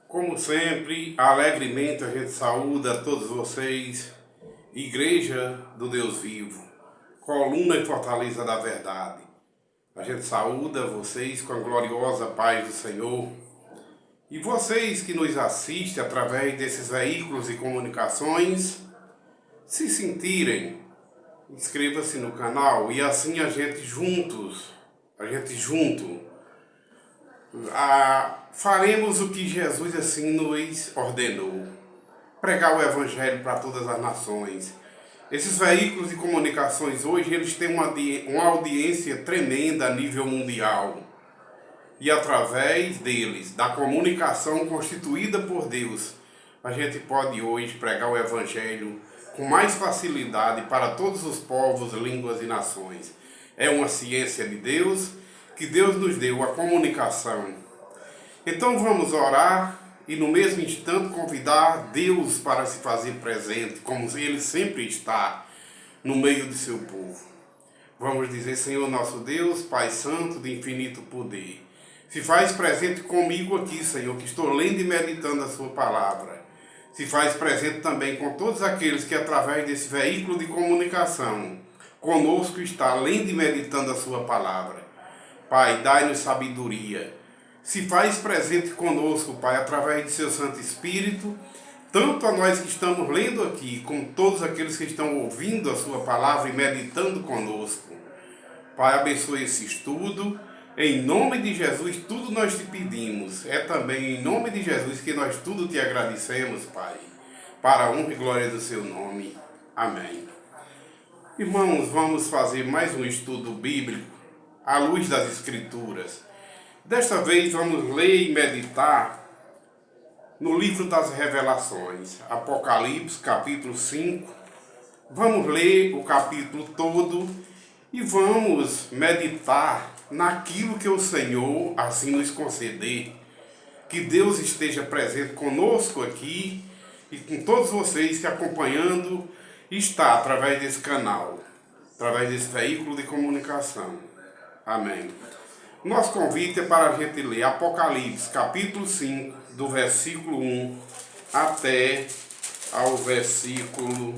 Como sempre, alegremente a gente saúda a todos vocês, Igreja do Deus Vivo, coluna e fortaleza da verdade. A gente saúda vocês com a gloriosa paz do Senhor. E vocês que nos assistem através desses veículos e comunicações, se sentirem, inscreva-se no canal e assim a gente junto, faremos o que Jesus assim nos ordenou. Pregar o Evangelho para todas as nações. Esses veículos de comunicações hoje, eles têm uma audiência tremenda a nível mundial. E através deles, da comunicação constituída por Deus, a gente pode hoje pregar o Evangelho com mais facilidade para todos os povos, línguas e nações. É uma ciência de Deus, que Deus nos deu a comunicação. Então vamos orar e no mesmo instante convidar Deus para se fazer presente, como Ele sempre está no meio de seu povo. Vamos dizer: Senhor nosso Deus, Pai Santo de infinito poder, se faz presente comigo aqui, Senhor, que estou lendo e meditando a sua palavra. Se faz presente também com todos aqueles que através desse veículo de comunicação conosco está lendo e meditando a sua palavra. Pai, dai-nos sabedoria. Se faz presente conosco, Pai, através de seu Santo Espírito, tanto a nós que estamos lendo aqui, como todos aqueles que estão ouvindo a sua palavra e meditando conosco. Pai, abençoe esse estudo. Em nome de Jesus, tudo nós te pedimos. É também em nome de Jesus que nós tudo te agradecemos, Pai, para a honra e glória do seu nome. Amém. Irmãos, vamos fazer mais um estudo bíblico à luz das Escrituras. Desta vez vamos ler e meditar no livro das Revelações, Apocalipse, capítulo 5. Vamos ler o capítulo todo e vamos meditar naquilo que o Senhor assim nos conceder. Que Deus esteja presente conosco aqui e com todos vocês que acompanhando está através desse canal, através desse veículo de comunicação. Amém. Nosso convite é para a gente ler Apocalipse, capítulo 5, do versículo 1 até ao versículo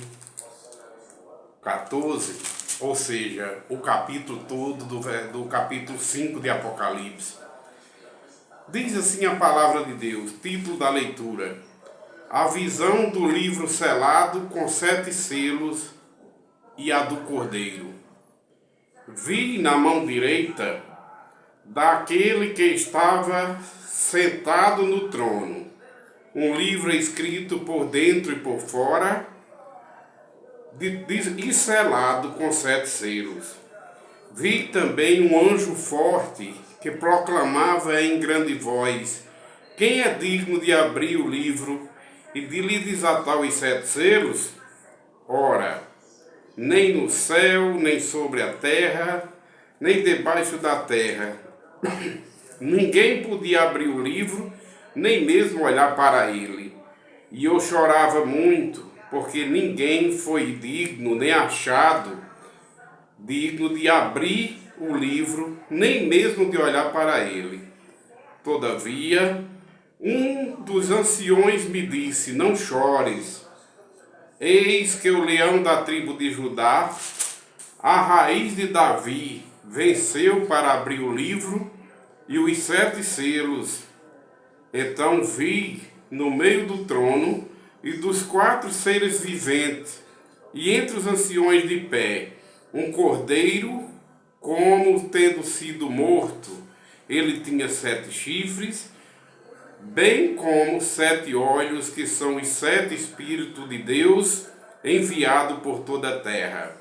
14, ou seja, o capítulo todo do capítulo 5 de Apocalipse. Diz assim a palavra de Deus, título da leitura: A visão do livro selado com 7 selos e a do Cordeiro. Vi na mão direita daquele que estava sentado no trono um livro escrito por dentro e por fora e selado com 7 selos. Vi também um anjo forte que proclamava em grande voz: Quem é digno de abrir o livro e de lhe desatar os 7 selos? Ora, nem no céu, nem sobre a terra, nem debaixo da terra, ninguém podia abrir o livro, nem mesmo olhar para ele. E eu chorava muito, porque ninguém foi digno, nem achado digno de abrir o livro, nem mesmo de olhar para ele. Todavia, um dos anciões me disse: Não chores. Eis que o leão da tribo de Judá, a raiz de Davi, venceu para abrir o livro e os 7 selos. Então vi no meio do trono e dos 4 seres viventes, e entre os anciões de pé, um cordeiro, como tendo sido morto. Ele tinha 7 chifres, bem como 7 olhos, que são os 7 Espíritos de Deus, enviado por toda a terra.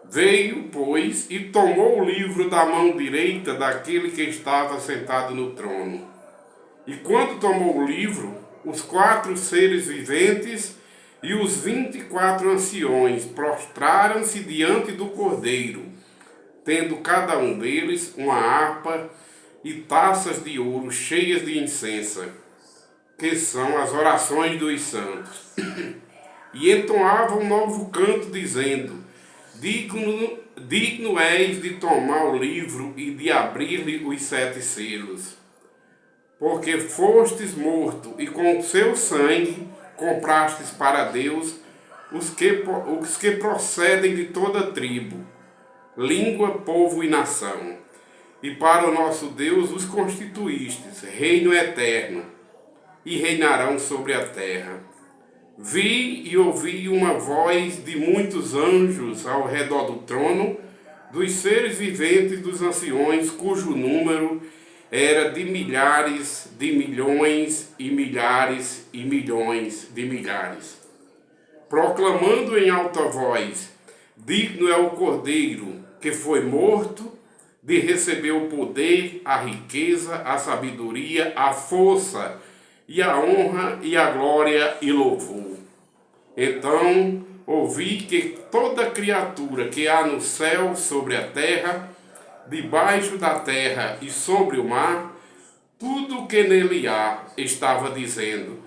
Veio, pois, e tomou o livro da mão direita daquele que estava sentado no trono. E quando tomou o livro, os 4 seres viventes e os 24 anciões prostraram-se diante do Cordeiro, tendo cada um deles uma harpa e taças de ouro cheias de incenso, que são as orações dos santos. E entoavam um novo canto, dizendo: Digno és de tomar o livro e de abrir-lhe os 7 selos. porque fostes morto e com seu sangue comprastes para Deus os que procedem de toda tribo, língua, povo e nação. E para o nosso Deus os constituístes, reino eterno, e reinarão sobre a terra. Vi e ouvi uma voz de muitos anjos ao redor do trono, dos seres viventes dos anciões, cujo número era de milhares, de milhões e milhares e milhões de milhares, proclamando em alta voz: digno é o Cordeiro que foi morto de receber o poder, a riqueza, a sabedoria, a força e a honra e a glória e louvor. Então ouvi que toda criatura que há no céu, sobre a terra, debaixo da terra e sobre o mar, tudo o que nele há, estava dizendo: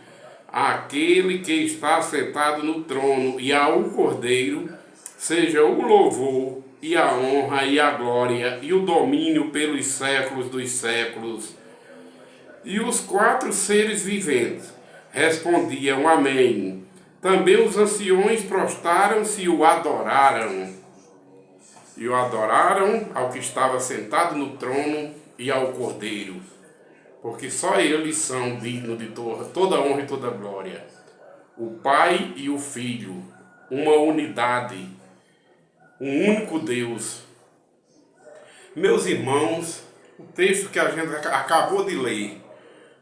aquele que está sentado no trono e ao Cordeiro, seja o louvor e a honra e a glória e o domínio pelos séculos dos séculos. E os 4 seres viventes respondiam: amém. Também os anciões prostraram-se e o adoraram. E o adoraram ao que estava sentado no trono e ao Cordeiro, porque só eles são dignos de toda honra e toda glória. O Pai e o Filho, uma unidade, um único Deus. Meus irmãos, o texto que a gente acabou de ler,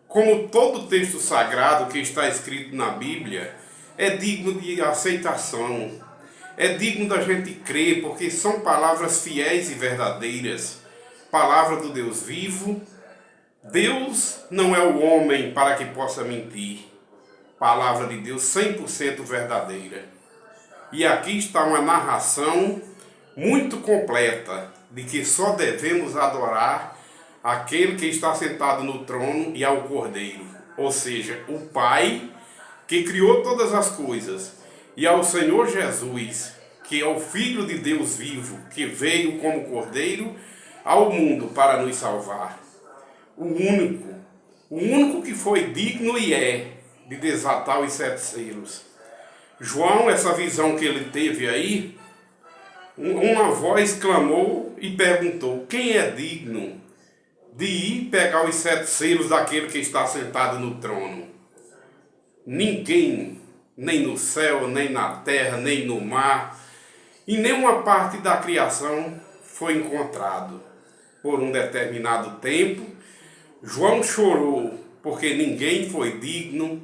como todo texto sagrado que está escrito na Bíblia, é digno de aceitação, é digno da gente crer, porque são palavras fiéis e verdadeiras, palavra do Deus vivo. Deus não é o homem para que possa mentir, palavra de Deus 100% verdadeira. E aqui está uma narração muito completa de que só devemos adorar aquele que está sentado no trono e ao Cordeiro, ou seja, o Pai que criou todas as coisas, e ao Senhor Jesus, que é o Filho de Deus vivo, que veio como Cordeiro ao mundo para nos salvar. O único que foi digno e é de desatar os 7 selos. João, essa visão que ele teve aí, uma voz clamou e perguntou: quem é digno de ir pegar os 7 selos daquele que está sentado no trono? Ninguém, nem no céu, nem na terra, nem no mar, em nenhuma parte da criação foi encontrado. Por um determinado tempo, João chorou, porque ninguém foi digno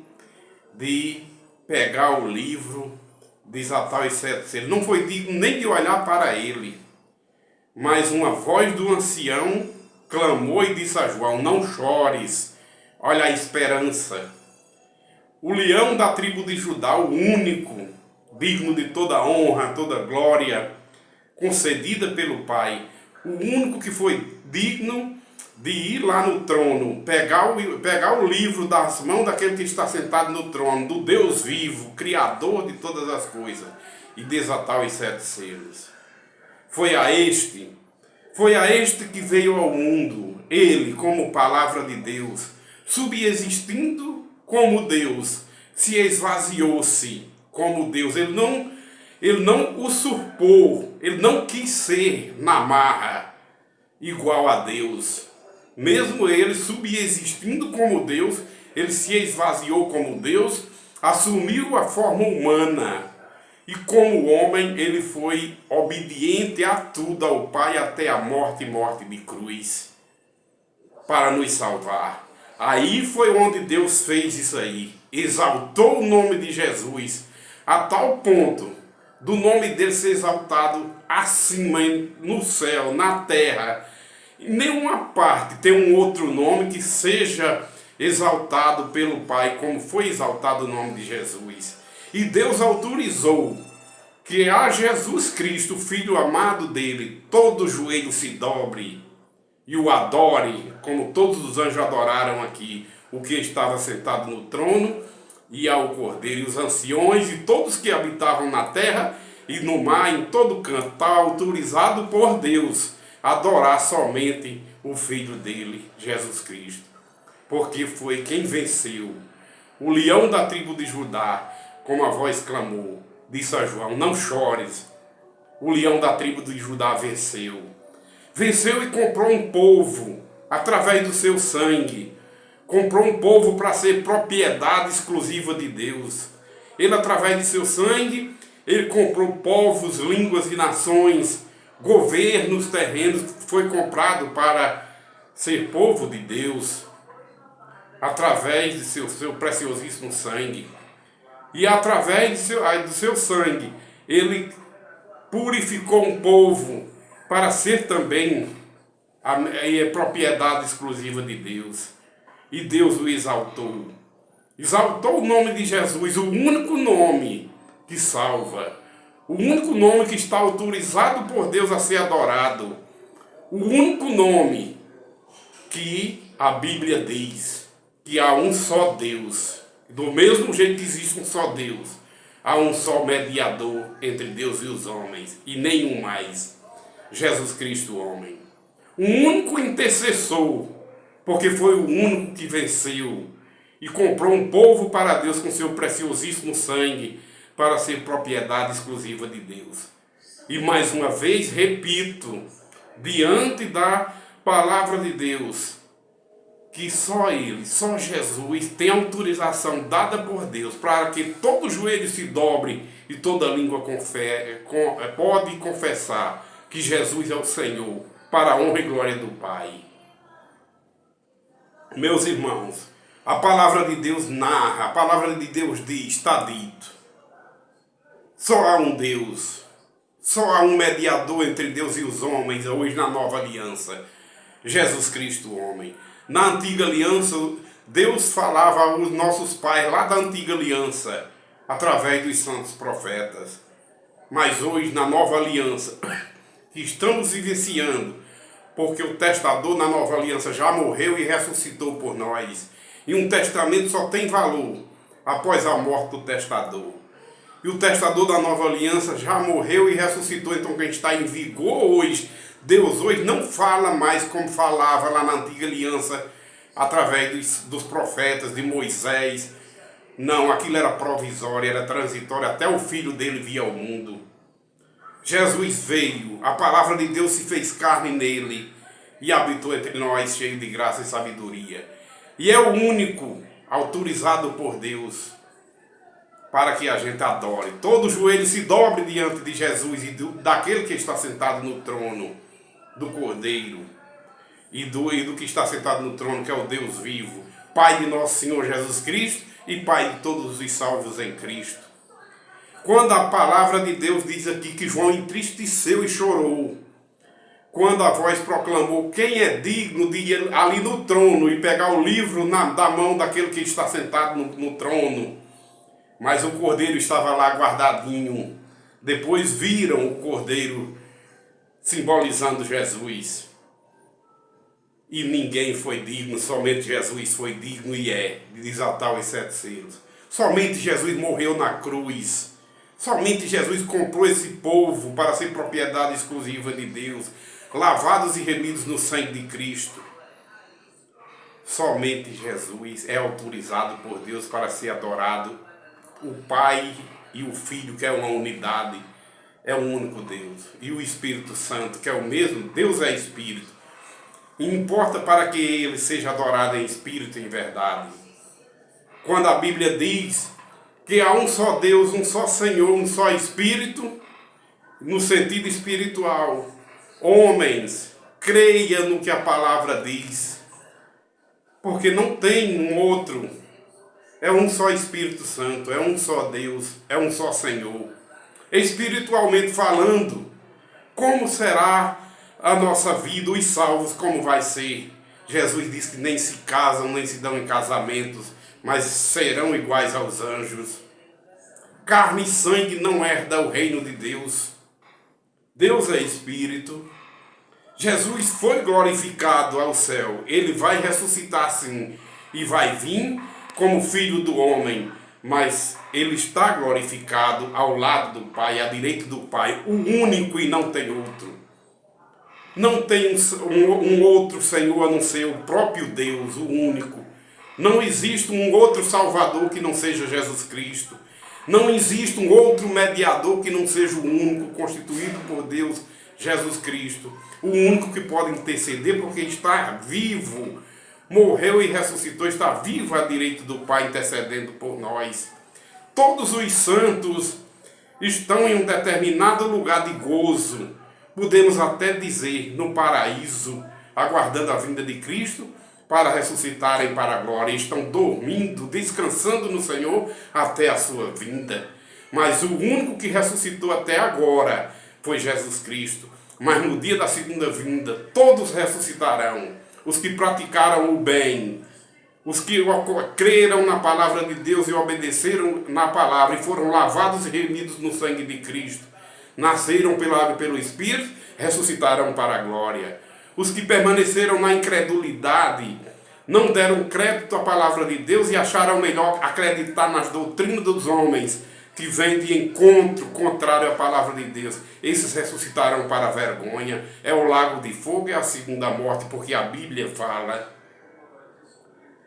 de pegar o livro, desatar os 7 selos. Não foi digno nem de olhar para ele. Mas uma voz do ancião clamou e disse a João: não chores, olha a esperança. O leão da tribo de Judá, o único, digno de toda honra, toda glória, concedida pelo Pai, o único que foi digno de ir lá no trono, pegar o livro das mãos daquele que está sentado no trono, do Deus vivo, Criador de todas as coisas, e desatar os 7 selos. Foi a este que veio ao mundo, ele, como palavra de Deus, subexistindo como Deus, se esvaziou-se como Deus. Ele não usurpou, ele não quis ser na marra igual a Deus. Mesmo ele subexistindo como Deus, ele se esvaziou como Deus, assumiu a forma humana. E como homem, ele foi obediente a tudo ao Pai, até a morte de cruz, para nos salvar. Aí foi onde Deus fez isso aí. Exaltou o nome de Jesus, a tal ponto do nome dele ser exaltado acima, no céu, na terra. Em nenhuma parte tem um outro nome que seja exaltado pelo Pai, como foi exaltado o nome de Jesus. E Deus autorizou que a Jesus Cristo, Filho amado dele, todo joelho se dobre e o adore, como todos os anjos adoraram aqui, o que estava sentado no trono e ao Cordeiro, e os anciões e todos que habitavam na terra e no mar, em todo canto. Está autorizado por Deus adorar somente o Filho dele, Jesus Cristo. porque foi quem venceu. O leão da tribo de Judá, como a voz clamou, disse a João: não chores. O leão da tribo de Judá venceu. Venceu e comprou um povo através do seu sangue. Comprou um povo para ser propriedade exclusiva de Deus. Ele, através de seu sangue, ele comprou povos, línguas e nações, governos, terrenos, foi comprado para ser povo de Deus, através de seu preciosíssimo sangue. E através do seu sangue, ele purificou um povo para ser também a propriedade exclusiva de Deus. E Deus o exaltou. Exaltou o nome de Jesus, o único nome que salva. O único nome que está autorizado por Deus a ser adorado. O único nome que a Bíblia diz que há um só Deus. Do mesmo jeito que existe um só Deus, há um só mediador entre Deus e os homens, e nenhum mais. Jesus Cristo, homem. Um único intercessor, porque foi o único que venceu e comprou um povo para Deus com seu preciosíssimo sangue, para ser propriedade exclusiva de Deus. E mais uma vez, repito, diante da palavra de Deus, que só Ele, só Jesus, tem autorização dada por Deus para que todo joelho se dobre e toda língua pode confessar que Jesus é o Senhor, para a honra e glória do Pai. Meus irmãos, a palavra de Deus narra, a palavra de Deus diz, está dito. Só há um Deus, só há um mediador entre Deus e os homens, hoje na nova aliança, Jesus Cristo, homem. Na antiga aliança, Deus falava aos nossos pais lá da antiga aliança, através dos santos profetas. Mas hoje, na nova aliança, que estamos vivenciando, porque o testador na nova aliança já morreu e ressuscitou por nós. E um testamento só tem valor após a morte do testador. E o testador da nova aliança já morreu e ressuscitou, então quem está em vigor hoje, Deus hoje não fala mais como falava lá na antiga aliança, através dos profetas, de Moisés. Não, aquilo era provisório, era transitório, até o filho dele vir ao mundo. Jesus veio, a palavra de Deus se fez carne nele e habitou entre nós, cheio de graça e sabedoria. E é o único autorizado por Deus para que a gente adore. Todo joelho se dobre diante de Jesus e daquele que está sentado no trono, do Cordeiro, e do que está sentado no trono, que é o Deus vivo, Pai de nosso Senhor Jesus Cristo e Pai de todos os salvos em Cristo. Quando a palavra de Deus diz aqui que João entristeceu e chorou, quando a voz proclamou quem é digno de ir ali no trono e pegar o livro da mão daquele que está sentado no trono, mas o Cordeiro estava lá guardadinho. Depois viram o Cordeiro simbolizando Jesus. E ninguém foi digno, somente Jesus foi digno e é, de desatar os 7 selos. Somente Jesus morreu na cruz. Somente Jesus comprou esse povo para ser propriedade exclusiva de Deus, lavados e remidos no sangue de Cristo. Somente Jesus é autorizado por Deus para ser adorado. O Pai e o Filho, que é uma unidade, é um único Deus. E o Espírito Santo, que é o mesmo, Deus é Espírito. E importa para que Ele seja adorado em Espírito e em verdade. Quando a Bíblia diz que há um só Deus, um só Senhor, um só Espírito, no sentido espiritual, homens, creia no que a palavra diz, porque não tem um outro. É um só Espírito Santo, é um só Deus, é um só Senhor. Espiritualmente falando, como será a nossa vida, os salvos, como vai ser? Jesus diz que nem se casam, nem se dão em casamentos, mas serão iguais aos anjos. Carne e sangue não herda o reino de Deus. Deus é Espírito. Jesus foi glorificado ao céu. Ele vai ressuscitar sim e vai vir como Filho do homem, mas Ele está glorificado ao lado do Pai, à direita do Pai, o único e não tem outro. Não tem um outro Senhor a não ser o próprio Deus, o único. Não existe um outro Salvador que não seja Jesus Cristo. Não existe um outro mediador que não seja o único, constituído por Deus, Jesus Cristo. O único que pode interceder porque está vivo, morreu e ressuscitou, está vivo à direita do Pai intercedendo por nós. Todos os santos estão em um determinado lugar de gozo, podemos até dizer no paraíso, aguardando a vinda de Cristo para ressuscitarem para a glória. Estão dormindo, descansando no Senhor até a sua vinda. Mas o único que ressuscitou até agora foi Jesus Cristo. Mas no dia da segunda vinda, todos ressuscitarão. Os que praticaram o bem, os que creram na palavra de Deus e obedeceram na palavra e foram lavados e remidos no sangue de Cristo, nasceram pela água e pelo Espírito, ressuscitarão para a glória. Os que permaneceram na incredulidade, não deram crédito à palavra de Deus e acharam melhor acreditar nas doutrinas dos homens, que vêm de encontro contrário à palavra de Deus. Esses ressuscitarão para a vergonha. É o lago de fogo e a segunda morte, porque a Bíblia fala.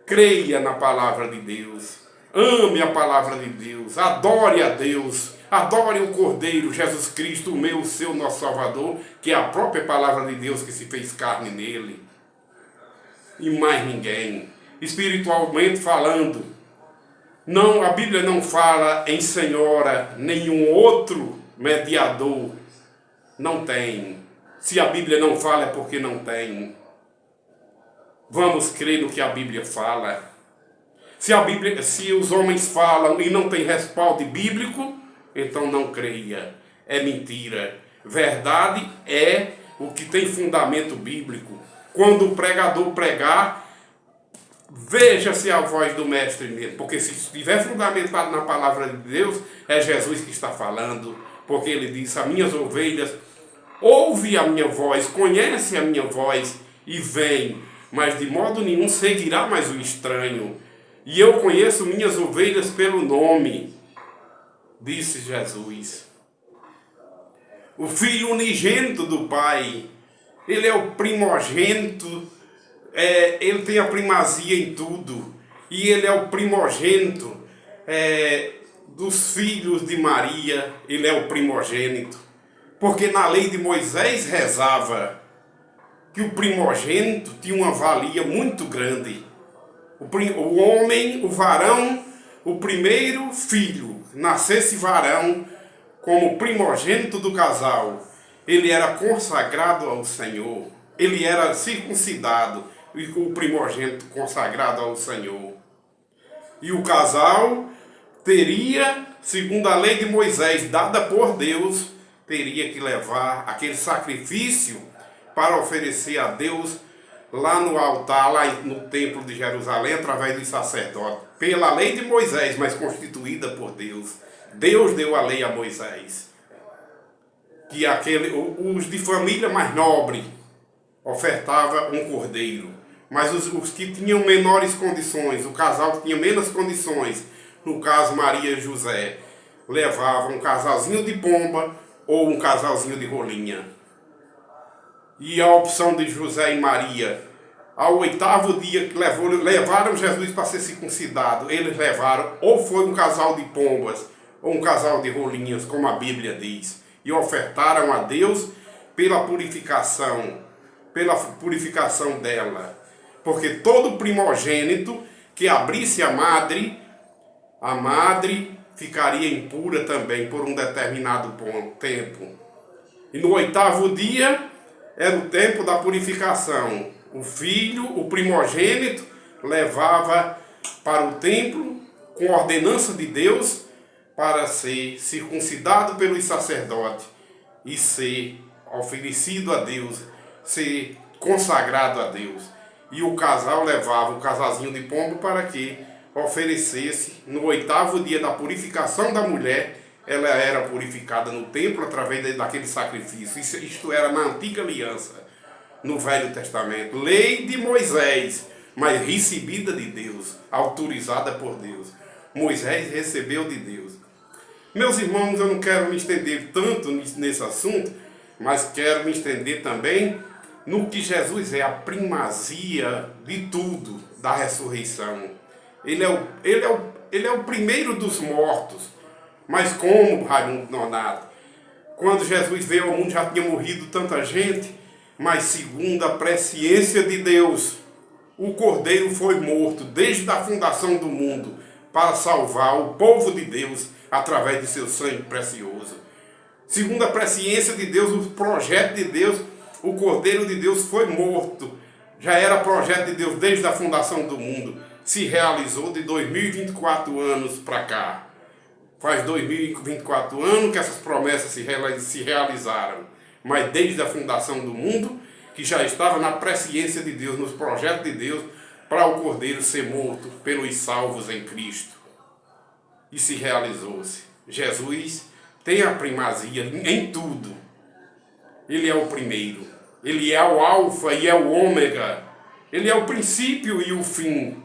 Creia na palavra de Deus, ame a palavra de Deus, adore a Deus, adore o Cordeiro, Jesus Cristo, o meu, o seu, nosso Salvador, que é a própria palavra de Deus que se fez carne nele. E mais ninguém. Espiritualmente falando, não, a Bíblia não fala em senhora, nenhum outro mediador. Não tem. Se a Bíblia não fala é porque não tem. Vamos crer no que a Bíblia fala. Se os homens falam e não tem respaldo bíblico, então não creia. É mentira. Verdade é o que tem fundamento bíblico. Quando o pregador pregar, veja se é a voz do mestre mesmo. Porque se estiver fundamentado na palavra de Deus, é Jesus que está falando. Porque ele disse: as minhas ovelhas ouve a minha voz, conhece a minha voz e vem. Mas de modo nenhum seguirá mais o estranho. E eu conheço minhas ovelhas pelo nome, disse Jesus. O Filho unigênito do Pai, ele é o primogênito, ele tem a primazia em tudo. E ele é o primogênito dos filhos de Maria, ele é o primogênito. Porque na lei de Moisés rezava que o primogênito tinha uma valia muito grande. O homem, o varão, o primeiro filho, nascesse varão como primogênito do casal, ele era consagrado ao Senhor, ele era circuncidado, e o primogênito consagrado ao Senhor. E o casal teria, segundo a lei de Moisés, dada por Deus, teria que levar aquele sacrifício para oferecer a Deus lá no altar, lá no templo de Jerusalém, através dos sacerdotes, pela lei de Moisés, mas constituída por Deus. Deus deu a lei a Moisés, que os de família mais nobre ofertava um cordeiro, mas os que tinham menores condições, o casal que tinha menos condições, no caso Maria e José, levavam um casalzinho de pomba ou um casalzinho de rolinha. E a opção de José e Maria, ao 8º dia que levaram Jesus para ser circuncidado, eles levaram, ou foi um casal de pombas, ou um casal de rolinhas, como a Bíblia diz, e ofertaram a Deus pela purificação dela. Porque todo primogênito que abrisse a madre ficaria impura também por um determinado tempo. E no 8º dia era o tempo da purificação. O filho, o primogênito, levava para o templo com ordenança de Deus para ser circuncidado pelos sacerdotes e ser oferecido a Deus, ser consagrado a Deus. E o casal levava o casalzinho de pombo para que oferecesse no 8º dia da purificação da mulher. Ela era purificada no templo através daquele sacrifício. Isto era na antiga aliança, no Velho Testamento. Lei de Moisés, mas recebida de Deus, autorizada por Deus. Moisés recebeu de Deus. Meus irmãos, eu não quero me estender tanto nesse assunto, mas quero me estender também no que Jesus é a primazia de tudo, da ressurreição. Ele é o primeiro dos mortos. Mas como, Raimundo Nonato? Quando Jesus veio ao mundo já tinha morrido tanta gente, mas segundo a presciência de Deus, o Cordeiro foi morto desde a fundação do mundo para salvar o povo de Deus através de seu sangue precioso. Segundo a presciência de Deus, o projeto de Deus, o Cordeiro de Deus foi morto. Já era projeto de Deus desde a fundação do mundo. Se realizou de 2024 anos para cá. Faz 2024 anos que essas promessas se realizaram. Mas desde a fundação do mundo, que já estava na presciência de Deus, nos projetos de Deus, para o Cordeiro ser morto pelos salvos em Cristo. E se realizou-se. Jesus tem a primazia em tudo. Ele é o primeiro. Ele é o alfa e é o ômega. Ele é o princípio e o fim.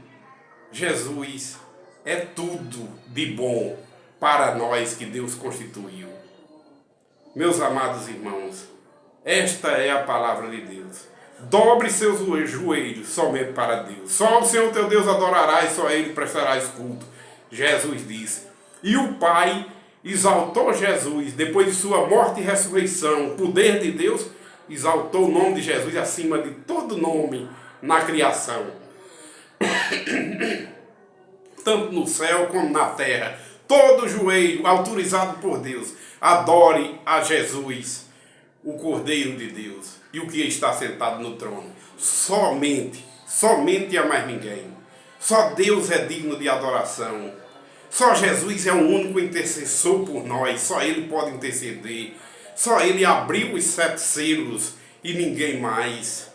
Jesus é tudo de bom para nós que Deus constituiu. Meus amados irmãos, esta é a palavra de Deus. Dobre seus joelhos somente para Deus. Só o Senhor teu Deus adorarás, só a Ele prestarás culto. Jesus disse. E o Pai exaltou Jesus, depois de sua morte e ressurreição, o poder de Deus exaltou o nome de Jesus acima de todo nome na criação. Tanto no céu como na terra. Todo joelho autorizado por Deus adore a Jesus, o Cordeiro de Deus, e o que está sentado no trono. Somente a mais ninguém. Só Deus é digno de adoração. Só Jesus é o único intercessor por nós. Só Ele pode interceder. Só Ele abriu os 7 selos e ninguém mais.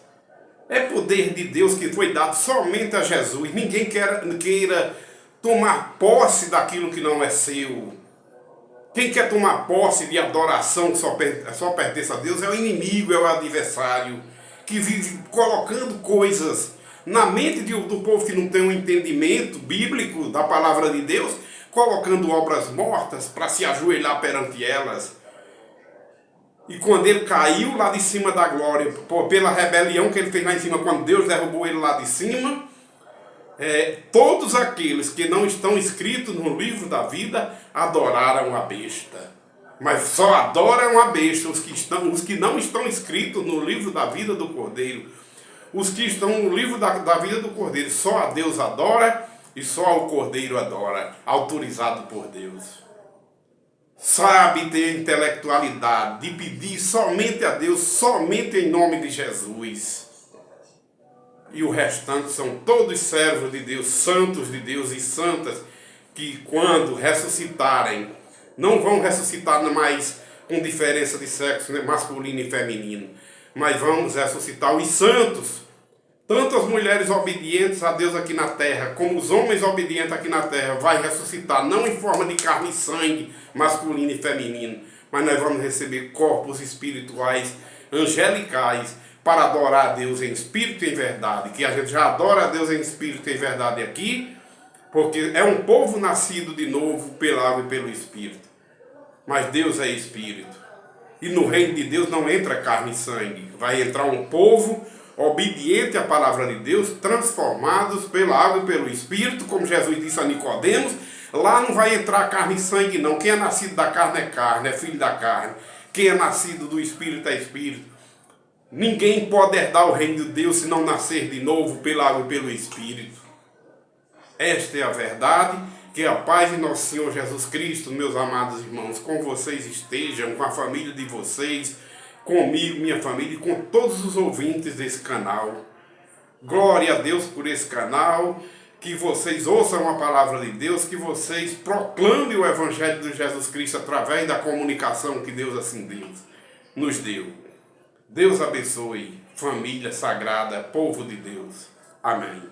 É poder de Deus que foi dado somente a Jesus. Ninguém queira tomar posse daquilo que não é seu. Quem quer tomar posse de adoração que só pertence a Deus é o inimigo, é o adversário, que vive colocando coisas na mente do povo que não tem um entendimento bíblico da palavra de Deus, colocando obras mortas para se ajoelhar perante elas. E quando ele caiu lá de cima da glória, pela rebelião que ele fez lá em cima, quando Deus derrubou ele lá de cima, todos aqueles que não estão escritos no livro da vida adoraram a besta. Mas só adoram a besta os que não estão escritos no livro da vida do Cordeiro. Os que estão no livro da vida do Cordeiro, só a Deus adora e só o Cordeiro adora, autorizado por Deus. Sabe ter intelectualidade de pedir somente a Deus, somente em nome de Jesus. E o restante são todos servos de Deus, santos de Deus e santas, que quando ressuscitarem, não vão ressuscitar mais com diferença de sexo, né, masculino e feminino, mas vamos ressuscitar os santos, tanto as mulheres obedientes a Deus aqui na terra, como os homens obedientes aqui na terra, vai ressuscitar, não em forma de carne e sangue, masculino e feminino, mas nós vamos receber corpos espirituais, angelicais, para adorar a Deus em espírito e em verdade, que a gente já adora a Deus em espírito e em verdade aqui, porque é um povo nascido de novo pela água e pelo Espírito. Mas Deus é Espírito. E no reino de Deus não entra carne e sangue. Vai entrar um povo obediente à palavra de Deus, transformados pela água e pelo Espírito, como Jesus disse a Nicodemos. Lá não vai entrar carne e sangue não. Quem é nascido da carne é carne, é filho da carne. Quem é nascido do Espírito é Espírito. Ninguém pode herdar o reino de Deus se não nascer de novo pela água e pelo Espírito. Esta é a verdade, que a paz de nosso Senhor Jesus Cristo, meus amados irmãos, com vocês estejam, com a família de vocês, comigo, minha família e com todos os ouvintes desse canal. Glória a Deus por esse canal, que vocês ouçam a palavra de Deus, que vocês proclamem o Evangelho de Jesus Cristo através da comunicação que Deus assim nos deu. Deus abençoe, família sagrada, povo de Deus. Amém.